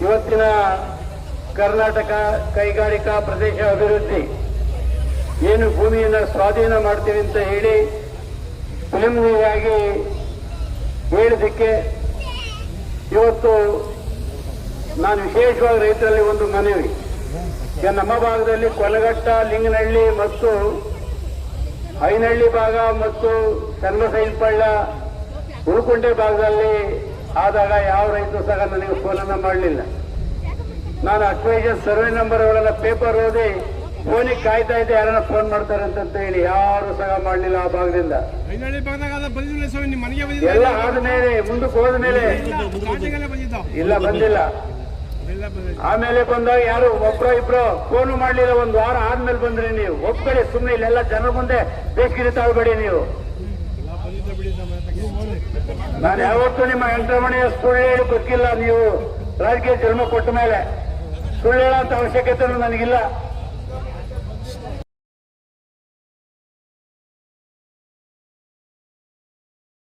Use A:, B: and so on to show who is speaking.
A: ಇವತ್ತಿನ ಕರ್ನಾಟಕ ಕೈಗಾರಿಕಾ ಪ್ರದೇಶ ಅಭಿವೃದ್ಧಿ ಏನು ಭೂಮಿಯನ್ನು ಸ್ವಾಧೀನ ಮಾಡ್ತೀವಿ ಅಂತ ಹೇಳಿ ಪ್ರಿಲಿಮಿನರಿಯಾಗಿ ಹೇಳಿದ್ದಕ್ಕೆ ಇವತ್ತು ನಾನು ವಿಶೇಷವಾಗಿ ರೈತರಲ್ಲಿ ಒಂದು ಮನವಿ. ನಮ್ಮ ಭಾಗದಲ್ಲಿ ಕೊಲಗಟ್ಟ, ಲಿಂಗನಹಳ್ಳಿ ಮತ್ತು ಐನಹಳ್ಳಿ ಭಾಗ ಮತ್ತು ಸಣ್ಣಸೈಲ್ಪಳ್ಳ, ಉಳ್ಕುಂಟೆ ಭಾಗದಲ್ಲಿ ಆದಾಗ ಯಾವ ರೈತರು ಸಹ ನನಗೆ ಫೋನನ್ನು ಮಾಡಲಿಲ್ಲ. ನಾನು ಅಕ್ವೇಷನ್ ಸರ್ವೆ ನಂಬರ್ಗಳೆಲ್ಲ ಪೇಪರ್ ಓದಿ ಫೋನಿಗೆ ಕಾಯ್ತಾ ಇದ್ದೆ, ಯಾರನ್ನ ಫೋನ್ ಮಾಡ್ತಾರೆ ಅಂತ ಹೇಳಿ ಯಾರು ಸಹ ಮಾಡಲಿಲ್ಲ. ಆ ಭಾಗದಿಂದ ಎಲ್ಲ ಆದ್ಮೇಲೆ ಮುಂದಕ್ಕೆ ಹೋದ ಮೇಲೆ ಇಲ್ಲ ಬಂದಿಲ್ಲ. ಆಮೇಲೆ ಬಂದಾಗ ಯಾರು ಒಬ್ರೋ ಇಬ್ರು ಫೋನು ಮಾಡ್ಲಿಲ್ಲ. ಒಂದು ವಾರ ಆದ್ಮೇಲೆ ಬಂದ್ರಿ ನೀವು. ಒಪ್ಕೊಳ್ಳಿ, ಸುಮ್ಮನೆ ಇಲ್ಲೆಲ್ಲ ಜನರ ಮುಂದೆ ಬೇಕಿರಿ ತಾಳ್ಬೇಡಿ ನೀವು. ನಾನು ಯಾವತ್ತೂ ನಿಮ್ಮ ವೆಂಕಟರಮಣಯ್ಯ ಸುಳ್ಳು ಹೇಳಿ ಗೊತ್ತಿಲ್ಲ. ನೀವು ರಾಜಕೀಯ ಜನ್ಮ ಕೊಟ್ಟ ಮೇಲೆ ಸುಳ್ಳು ಹೇಳೋ ಅವಶ್ಯಕತೆ ನನಗಿಲ್ಲ.